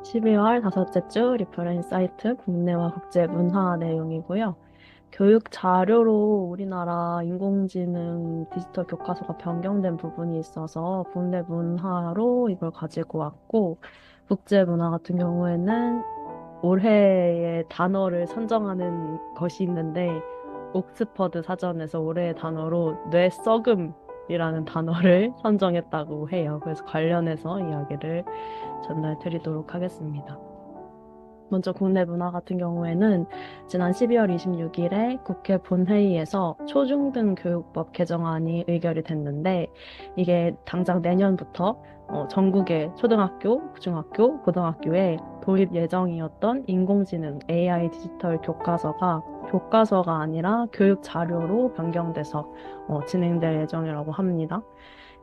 12월 다섯째 주 리퍼런스 사이트 국내와 국제 문화 내용이고요. 교육 자료로 우리나라 인공지능 디지털 교과서가 변경된 부분이 있어서 국내 문화로 이걸 가지고 왔고, 국제 문화 같은 경우에는 올해의 단어를 선정하는 것이 있는데, 옥스퍼드 사전에서 올해의 단어로 뇌썩음이라는 단어를 선정했다고 해요. 그래서 관련해서 이야기를 전달 드리도록 하겠습니다. 먼저 국내 문화 같은 경우에는 지난 12월 26일에 국회 본회의에서 초중등 교육법 개정안이 의결이 됐는데 이게 당장 내년부터 전국의 초등학교, 중학교, 고등학교에 도입 예정이었던 인공지능 AI 디지털 교과서가 교과서가 아니라 교육 자료로 변경돼서 진행될 예정이라고 합니다.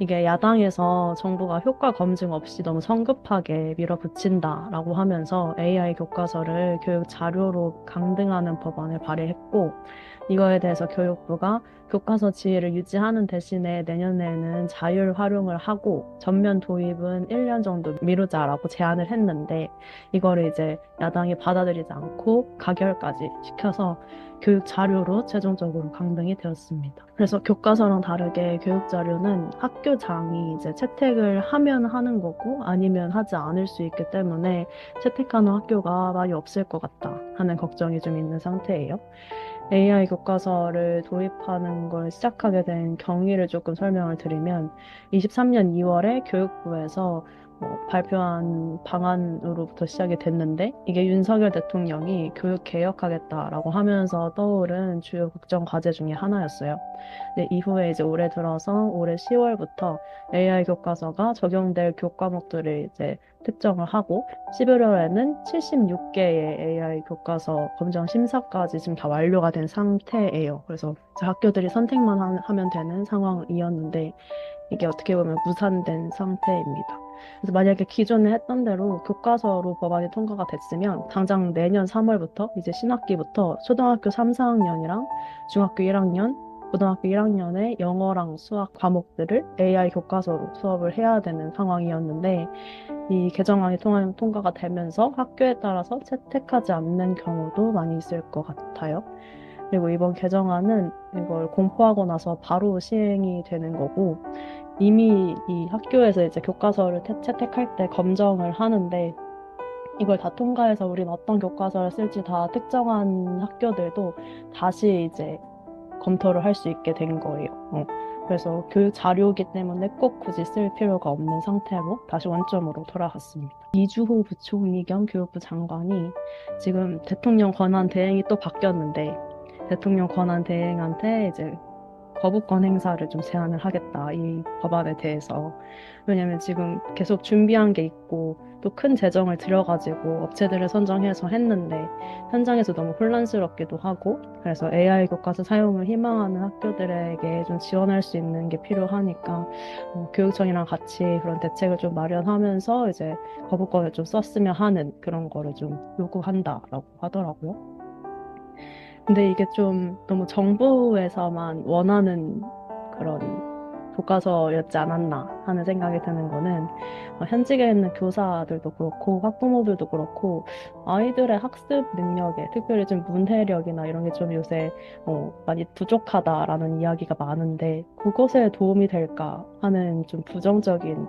이게 야당에서 정부가 효과 검증 없이 너무 성급하게 밀어붙인다라고 하면서 AI 교과서를 교육 자료로 강등하는 법안을 발의했고, 이거에 대해서 교육부가 교과서 지위를 유지하는 대신에 내년에는 자율 활용을 하고 전면 도입은 1년 정도 미루자라고 제안을 했는데, 이거를 이제 야당이 받아들이지 않고 가결까지 시켜서 교육 자료로 최종적으로 강등이 되었습니다. 그래서 교과서랑 다르게 교육 자료는 학교장이 이제 채택을 하면 하는 거고 아니면 하지 않을 수 있기 때문에 채택하는 학교가 많이 없을 것 같다 하는 걱정이 좀 있는 상태예요. AI 교과서를 도입하는 걸 시작하게 된 경위를 조금 설명을 드리면 23년 2월에 교육부에서 발표한 방안으로부터 시작이 됐는데 이게 윤석열 대통령이 교육 개혁하겠다라고 하면서 떠오른 주요 국정 과제 중에 하나였어요. 근데 이후에 이제 올해 들어서 올해 10월부터 AI 교과서가 적용될 교과목들을 이제 특정을 하고 11월에는 76개의 AI 교과서 검정 심사까지 지금 다 완료가 된 상태예요. 그래서 이제 학교들이 선택만 하면 되는 상황이었는데 이게 어떻게 보면 무산된 상태입니다. 그래서 만약에 기존에 했던 대로 교과서로 법안이 통과가 됐으면 당장 내년 3월부터 이제 신학기부터 초등학교 3, 4학년이랑 중학교 1학년, 고등학교 1학년의 영어랑 수학 과목들을 AI 교과서로 수업을 해야 되는 상황이었는데 이 개정안이 통과가 되면서 학교에 따라서 채택하지 않는 경우도 많이 있을 것 같아요. 그리고 이번 개정안은 이걸 공포하고 나서 바로 시행이 되는 거고 이미 이 학교에서 이제 교과서를 채택할 때 검정을 하는데 이걸 다 통과해서 우린 어떤 교과서를 쓸지 다 특정한 학교들도 다시 이제 검토를 할 수 있게 된 거예요. 그래서 교육 자료이기 때문에 꼭 굳이 쓸 필요가 없는 상태로 다시 원점으로 돌아갔습니다. 이주호 부총리 겸 교육부 장관이 지금 대통령 권한 대행이 또 바뀌었는데 대통령 권한 대행한테 이제 거부권 행사를 좀 제한을 하겠다, 이 법안에 대해서. 왜냐면 지금 계속 준비한 게 있고, 또 큰 재정을 들여가지고 업체들을 선정해서 했는데, 현장에서 너무 혼란스럽기도 하고, 그래서 AI 교과서 사용을 희망하는 학교들에게 좀 지원할 수 있는 게 필요하니까, 교육청이랑 같이 그런 대책을 좀 마련하면서 이제 거부권을 좀 썼으면 하는 그런 거를 좀 요구한다라고 하더라고요. 근데 이게 좀 너무 정부에서만 원하는 그런 교과서였지 않았나 하는 생각이 드는 거는 현직에 있는 교사들도 그렇고 학부모들도 그렇고 아이들의 학습 능력에 특별히 좀 문해력이나 이런 게 좀 요새 많이 부족하다라는 이야기가 많은데 그것에 도움이 될까 하는 좀 부정적인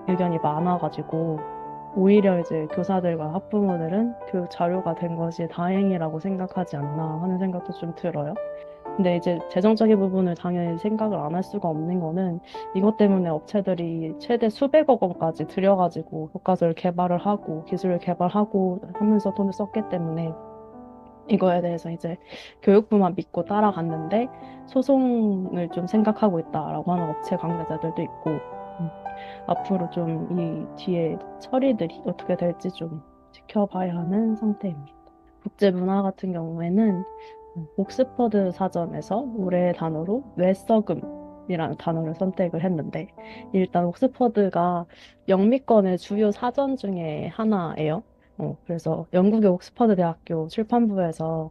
의견이 많아가지고 오히려 이제 교사들과 학부모들은 교육 자료가 된 것이 다행이라고 생각하지 않나 하는 생각도 좀 들어요. 근데 이제 재정적인 부분을 당연히 생각을 안 할 수가 없는 거는 이것 때문에 업체들이 최대 수백억 원까지 들여가지고 교과서를 개발을 하고 기술을 개발하고 하면서 돈을 썼기 때문에 이거에 대해서 이제 교육부만 믿고 따라갔는데 소송을 좀 생각하고 있다라고 하는 업체 관계자들도 있고 앞으로 좀 이 뒤에 처리들이 어떻게 될지 좀 지켜봐야 하는 상태입니다. 국제 문화 같은 경우에는 옥스퍼드 사전에서 올해의 단어로 뇌썩음이라는 단어를 선택을 했는데 일단 옥스퍼드가 영미권의 주요 사전 중에 하나예요. 그래서 영국의 옥스퍼드 대학교 출판부에서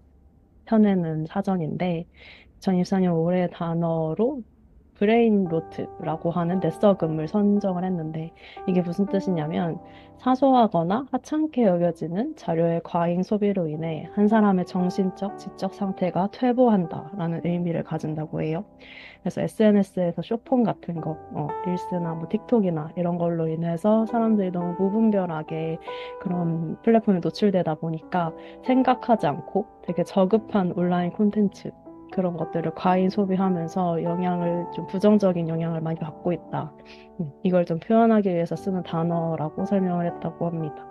펴내는 사전인데 2024년 올해의 단어로 브레인 로트라고 하는 뇌썩음을 선정을 했는데 이게 무슨 뜻이냐면 사소하거나 하찮게 여겨지는 자료의 과잉 소비로 인해 한 사람의 정신적, 지적 상태가 퇴보한다라는 의미를 가진다고 해요. 그래서 SNS에서 쇼폼 같은 거, 릴스나 뭐 틱톡이나 이런 걸로 인해서 사람들이 너무 무분별하게 그런 플랫폼에 노출되다 보니까 생각하지 않고 되게 저급한 온라인 콘텐츠 그런 것들을 과잉 소비하면서 영향을 좀 부정적인 영향을 많이 받고 있다. 이걸 좀 표현하기 위해서 쓰는 단어라고 설명을 했다고 합니다.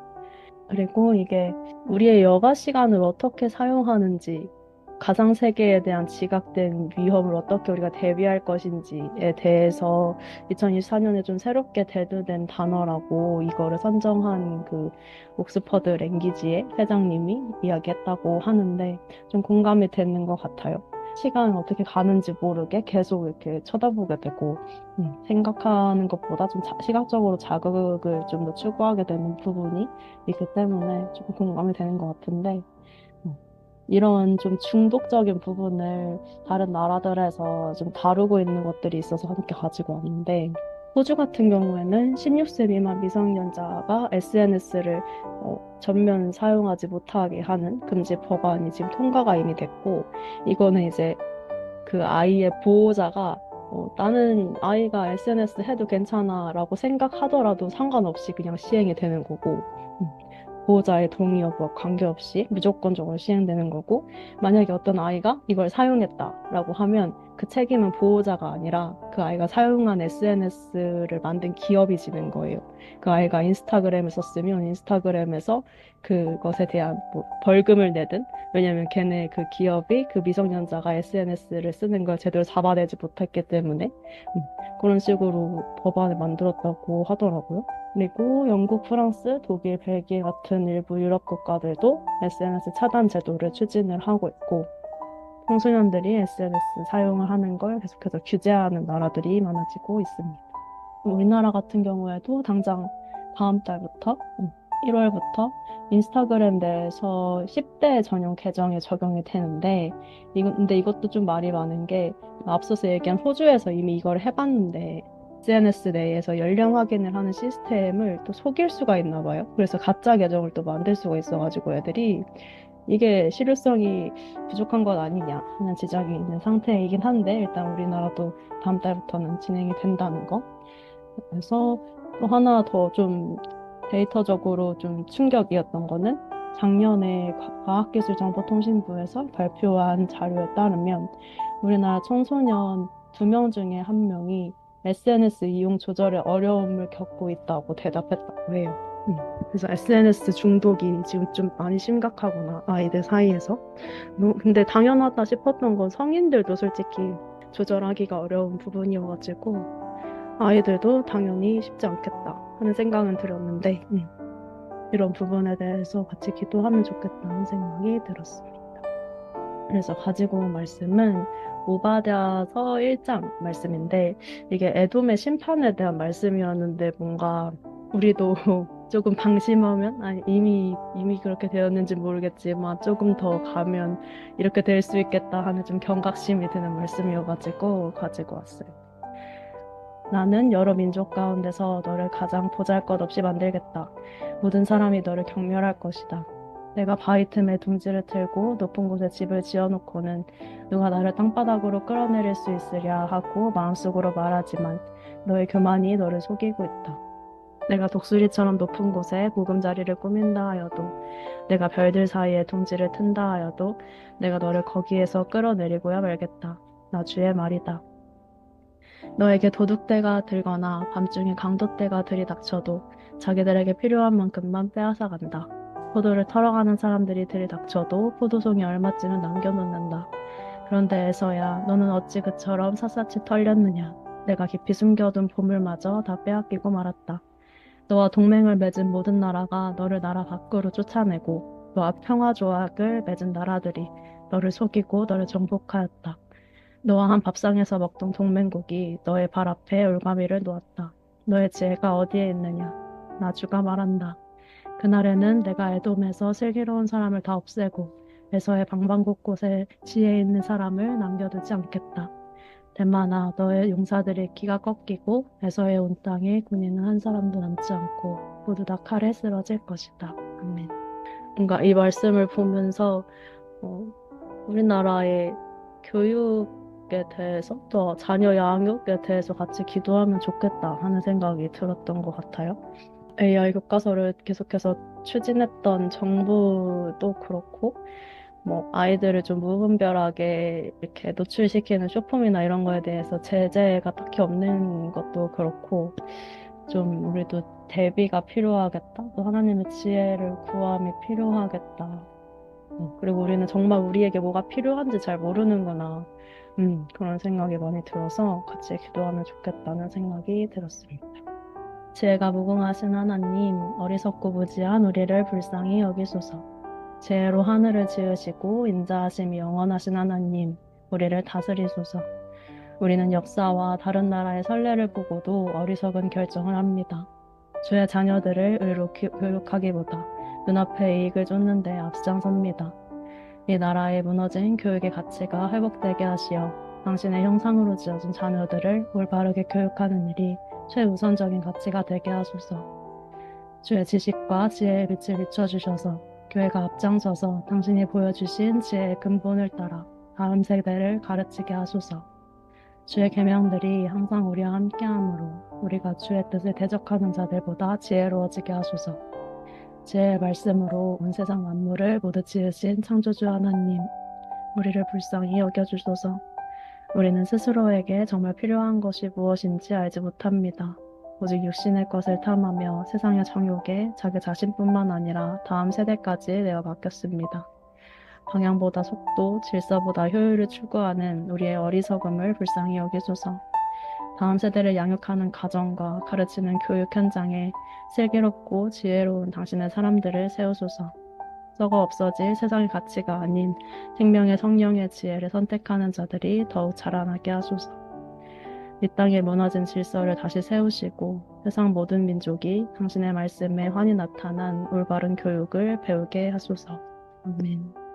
그리고 이게 우리의 여가 시간을 어떻게 사용하는지, 가상 세계에 대한 지각된 위험을 어떻게 우리가 대비할 것인지에 대해서 2024년에 좀 새롭게 대두된 단어라고 이거를 선정한 그 옥스퍼드 랭귀지의 회장님이 이야기했다고 하는데 좀 공감이 되는 것 같아요. 시간은 어떻게 가는지 모르게 계속 이렇게 쳐다보게 되고 생각하는 것보다 좀 시각적으로 자극을 좀 더 추구하게 되는 부분이 있기 때문에 조금 공감이 되는 것 같은데, 이런 좀 중독적인 부분을 다른 나라들에서 좀 다루고 있는 것들이 있어서 함께 가지고 왔는데, 호주 같은 경우에는 16세 미만 미성년자가 SNS를 전면 사용하지 못하게 하는 금지 법안이 지금 통과가 이미 됐고, 이거는 이제 그 아이의 보호자가 나는 아이가 SNS 해도 괜찮아라고 생각하더라도 상관없이 그냥 시행이 되는 거고, 음, 보호자의 동의 여부와 관계없이 무조건적으로 시행되는 거고, 만약에 어떤 아이가 이걸 사용했다라고 하면 그 책임은 보호자가 아니라 그 아이가 사용한 SNS를 만든 기업이 지는 거예요. 그 아이가 인스타그램을 썼으면 인스타그램에서 그것에 대한 뭐 벌금을 내든, 왜냐면 걔네 그 기업이 그 미성년자가 SNS를 쓰는 걸 제대로 잡아내지 못했기 때문에 그런 식으로 법안을 만들었다고 하더라고요. 그리고 영국, 프랑스, 독일, 벨기에 같은 일부 유럽 국가들도 SNS 차단 제도를 추진을 하고 있고 청소년들이 SNS 사용을 하는 걸 계속해서 규제하는 나라들이 많아지고 있습니다. 우리나라 같은 경우에도 당장 다음 달부터 1월부터 인스타그램 내에서 10대 전용 계정에 적용이 되는데 근데 이것도 좀 말이 많은 게 앞서서 얘기한 호주에서 이미 이걸 해봤는데 SNS 내에서 연령 확인을 하는 시스템을 또 속일 수가 있나 봐요. 그래서 가짜 계정을 또 만들 수가 있어가지고 애들이 이게 실효성이 부족한 것 아니냐 하는 지적이 있는 상태이긴 한데 일단 우리나라도 다음 달부터는 진행이 된다는 거. 그래서 또 하나 더 좀 데이터적으로 좀 충격이었던 거는 작년에 과학기술정보통신부에서 발표한 자료에 따르면 우리나라 청소년 2명 중에 1명이 SNS 이용 조절에 어려움을 겪고 있다고 대답했다고 해요. 그래서 SNS 중독이 지금 좀 많이 심각하구나, 아이들 사이에서. 근데 당연하다 싶었던 건 성인들도 솔직히 조절하기가 어려운 부분이어가지고 아이들도 당연히 쉽지 않겠다 하는 생각은 들었는데, 이런 부분에 대해서 같이 기도하면 좋겠다는 생각이 들었습니다. 그래서 가지고 온 말씀은 오바댜서 1장 말씀인데, 이게 에돔의 심판에 대한 말씀이었는데 뭔가 우리도 조금 방심하면, 아니 이미 그렇게 되었는지 모르겠지만 조금 더 가면 이렇게 될 수 있겠다 하는 좀 경각심이 드는 말씀이어가지고 가지고 왔어요. 나는 여러 민족 가운데서 너를 가장 보잘것없이 만들겠다. 모든 사람이 너를 경멸할 것이다. 내가 바위 틈에 둥지를 틀고 높은 곳에 집을 지어놓고는 누가 나를 땅바닥으로 끌어내릴 수 있으랴 하고 마음속으로 말하지만 너의 교만이 너를 속이고 있다. 내가 독수리처럼 높은 곳에 보금자리를 꾸민다 하여도 내가 별들 사이에 둥지를 튼다 하여도 내가 너를 거기에서 끌어내리고야 말겠다. 나 주의 말이다. 너에게 도둑대가 들거나 밤중에 강도떼가 들이닥쳐도 자기들에게 필요한 만큼만 빼앗아 간다. 포도를 털어가는 사람들이 들이닥쳐도 포도송이 얼마쯤은 남겨놓는다. 그런데에서야 너는 어찌 그처럼 샅샅이 털렸느냐. 내가 깊이 숨겨둔 보물마저 다 빼앗기고 말았다. 너와 동맹을 맺은 모든 나라가 너를 나라 밖으로 쫓아내고 너와 평화조약을 맺은 나라들이 너를 속이고 너를 정복하였다. 너와 한 밥상에서 먹던 동맹국이 너의 발 앞에 올가미를 놓았다. 너의 지혜가 어디에 있느냐? 나 주가 말한다. 그날에는 내가 에돔에서 슬기로운 사람을 다 없애고 에서의 방방곳곳에 지혜 있는 사람을 남겨두지 않겠다. 대만아, 너의 용사들의 기가 꺾이고 에서의 온 땅에 군인은 한 사람도 남지 않고 모두 다 칼에 쓰러질 것이다. 아멘. 뭔가 이 말씀을 보면서 어, 우리나라의 교육에 대해서 또 자녀 양육에 대해서 같이 기도하면 좋겠다 하는 생각이 들었던 것 같아요. AI 교과서를 계속해서 추진했던 정부도 그렇고 뭐 아이들을 좀 무분별하게 이렇게 노출시키는 쇼폼이나 이런 거에 대해서 제재가 딱히 없는 것도 그렇고 좀 우리도 대비가 필요하겠다. 또 하나님의 지혜를 구함이 필요하겠다. 그리고 우리는 정말 우리에게 뭐가 필요한지 잘 모르는구나. 그런 생각이 많이 들어서 같이 기도하면 좋겠다는 생각이 들었습니다. 지혜가 무궁하신 하나님, 어리석고 무지한 우리를 불쌍히 여기소서. 지혜로 하늘을 지으시고 인자하심이 영원하신 하나님, 우리를 다스리소서. 우리는 역사와 다른 나라의 선례를 보고도 어리석은 결정을 합니다. 주의 자녀들을 의로 교육하기보다 눈앞의 이익을 쫓는 데 앞장섭니다. 이 나라의 무너진 교육의 가치가 회복되게 하시어 당신의 형상으로 지어진 자녀들을 올바르게 교육하는 일이 최우선적인 가치가 되게 하소서. 주의 지식과 지혜의 빛을 비춰주셔서 교회가 앞장서서 당신이 보여주신 지혜의 근본을 따라 다음 세대를 가르치게 하소서. 주의 계명들이 항상 우리와 함께하므로 우리가 주의 뜻을 대적하는 자들보다 지혜로워지게 하소서. 지혜의 말씀으로 온 세상 만물을 모두 지으신 창조주 하나님, 우리를 불쌍히 여겨주소서. 우리는 스스로에게 정말 필요한 것이 무엇인지 알지 못합니다. 오직 육신의 것을 탐하며 세상의 정욕에 자기 자신뿐만 아니라 다음 세대까지 내어 맡겼습니다. 방향보다 속도, 질서보다 효율을 추구하는 우리의 어리석음을 불쌍히 여기소서. 다음 세대를 양육하는 가정과 가르치는 교육 현장에 슬기롭고 지혜로운 당신의 사람들을 세우소서. 썩어 없어질 세상의 가치가 아닌 생명의 성령의 지혜를 선택하는 자들이 더욱 자라나게 하소서. 이 땅에 무너진 질서를 다시 세우시고 세상 모든 민족이 당신의 말씀에 환히 나타난 올바른 교육을 배우게 하소서. 아멘.